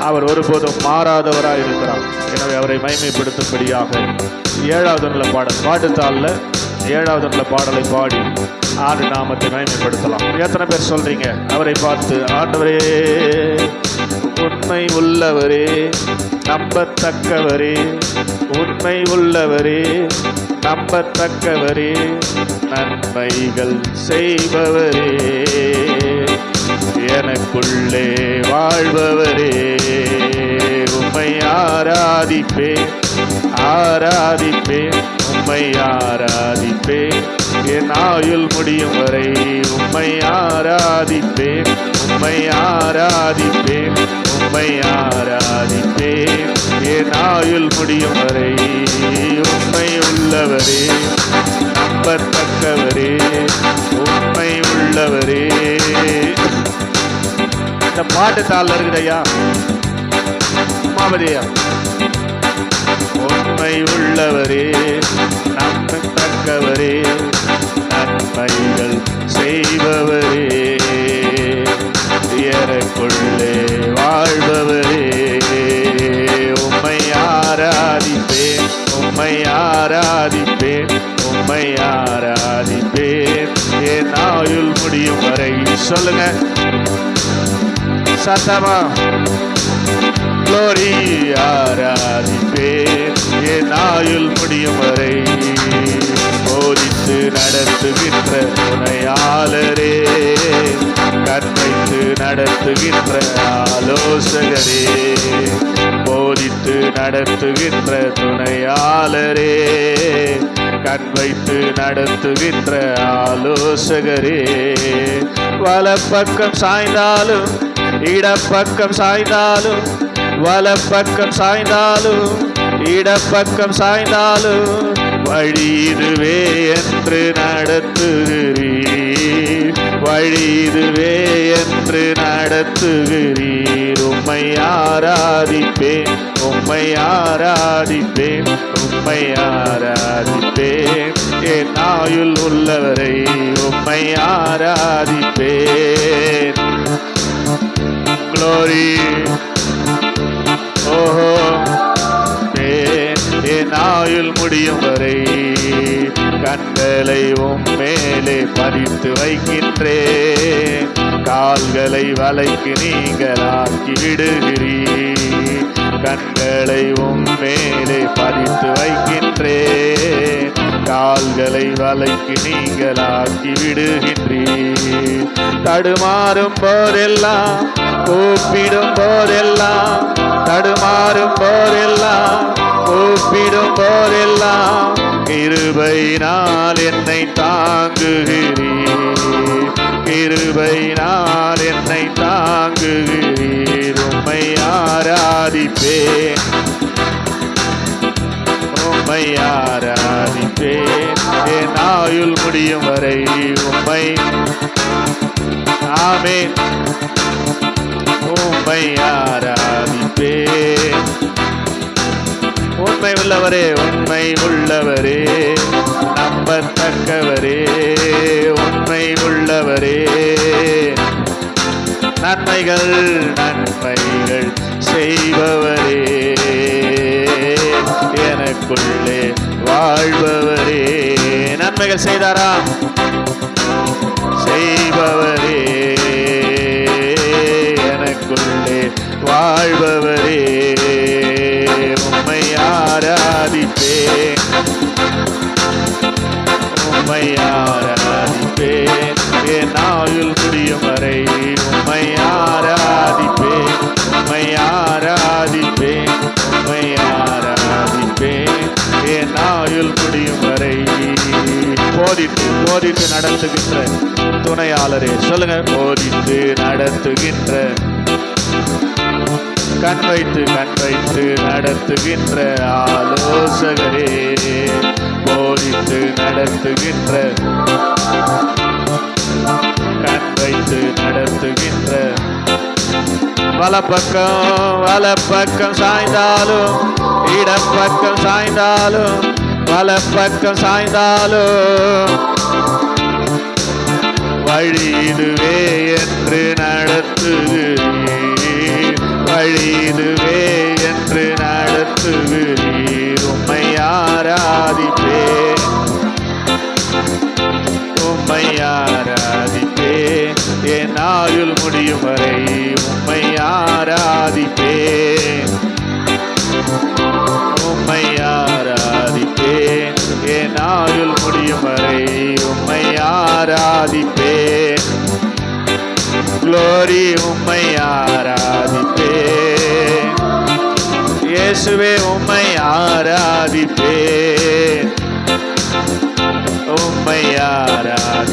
அவர் ஒருபோதும் மாறாதவராய் இருக்கிறார். எனவே அவரை மகிமைப்படுத்தும்படியாக 7வது பாடல் பாட்டுத்தாள்ல 7வது பாடலை பாடி ஆண்டு நாமத்தை மகிமைப்படுத்தலாம். எத்தனை பேர் சொல்றீங்க அவரை பார்த்து, ஆண்டவரே உண்மை உள்ளவரே, நம்பத்தக்கவரே, உண்மை உள்ளவரே, நம்பத்தக்கவரே, நன்மைகள் செய்பவரே, எனக்குள்ளே வாழ்பவரே, உம்மை ஆராதிப்பேன் ஆராதிப்பேன், உம்மை ஆராதிப்பேன், என் ஆயுள் முடியும் வரை உம்மை ஆராதிப்பேன், உம்மை ஆராதிப்பேன், உம்மை ஆராதிப்பேன், என் ஆயுள் முடியும் வரை. உண்மை உள்ளவரே, நம்பத்தக்கவரே, உண்மை உள்ளவரே. இந்த பாட்டு தாள் இருக்குதையா மாவதியா. உண்மை உள்ளவரே, நம்பத்தக்கவரே, நன்மைகள் செய்பவரே, எனக்குள்ளே வாழ்பவரே, உம்மை ஆராதிப்பேன், உம்மை ஆராதிப்பேன், உம்மை ஆராதிப்பேன், என் ஆயுள் முடியும் வரை. சொல்லுங்க சத்தமா. க்ளோரி ஆராதிப்பேன், என் ஆயுள் முடியும் வரை. போதித்து நடத்துகின்ற துணையாளரே, கற்பித்து நடத்துகின்ற ஆலோசகரே, போதித்து நடத்துகின்ற துணையாளரே, கற்பித்து நடத்துகின்ற ஆலோசகரே, வலப்பக்கம் சாய்ந்தாலும் இடப்பக்கம் சாய்ந்தாலும், வலப்பக்கம் சாய்ந்தாலும் இடப்பக்கம் சாய்ந்தாலும், வழி இதுவே என்று நடத்துகிறீர், வழி இதுவே என்று நடத்துகிறீர். உம்மை ஆராதிப்பேன், உம்மை ஆராதிப்பேன், உம்மை ஆராதிப்பேன், என் ஆயுள் உள்ளவரை உம்மை ஆராதிப்பேன். க்ளோரி ஓஹோ, என் ஆயுள் முடியும் வரை கண்களை உம்மேலே பதித்து வைக்கின்றேன், கால்களை வலைக்கு நீங்களாக்கி விடுகிறீர், கண்களை உம்மேலே பதித்து வைக்கின்றேன், கால்களை வலைக்கு நீங்களாக்கி விடுகின்றீர். தடுமாறும் போதெல்லாம், கூப்பிடும் போதெல்லாம், தடுமாறும் போதெல்லாம், கூப்பிடும் போதெல்லாம், கிருபையினால் என்னை தாங்குகிறீர், கிருபையினால் என்னை தாங்குகிறீர். உம்மை ஆராதிப்பேன், உம்மை ஆராதிப்பேன், என் ஆயுள் முடியும் வரை உம்மை. ஆமென். உம்மை ஆராதிப்பேன். உண்மை உள்ளவரே, உண்மை உள்ளவரே, நம்பத்தக்கவரே, உண்மை உள்ளவரே, நன்மைகள் நன்மைகள் செய்பவரே, எனக்குள்ளே வாழ்பவரே. நன்மைகள் செய்தாரா? செய்பவரே, எனக்குள்ளே வாழ்பவரே, உம்மை ஆராதிப்பேன், உம்மை ஆராதிப்பேன், என் ஆயுள் முடியும் வரை உம்மை ஆராதிப்பேன், உம்மை ஆராதிப்பேன், உம்மை ஆராதிப்பேன், என் ஆயுள் முடியும் வரை. போதித்து போதித்து நடத்துகின்ற துணையாளரே, சொல்லுங்க. போதித்து நடத்துகின்ற, கண் வைத்து நடத்துகின்ற ஆலோசகரே, போதித்து நடத்துகின்ற, கண் வைத்து நடத்துகின்ற, வலப்பக்கம் சாய்ந்தாலும் இடப்பக்கம் சாய்ந்தாலும், வலப்பக்கம் சாய்ந்தாலும், ஆராதிப்பேன். Glory உம்மை ஆராதிப்பேன். இயேசுவே உம்மை ஆராதிப்பேன். உம்மை ஆராதிப்பேன்.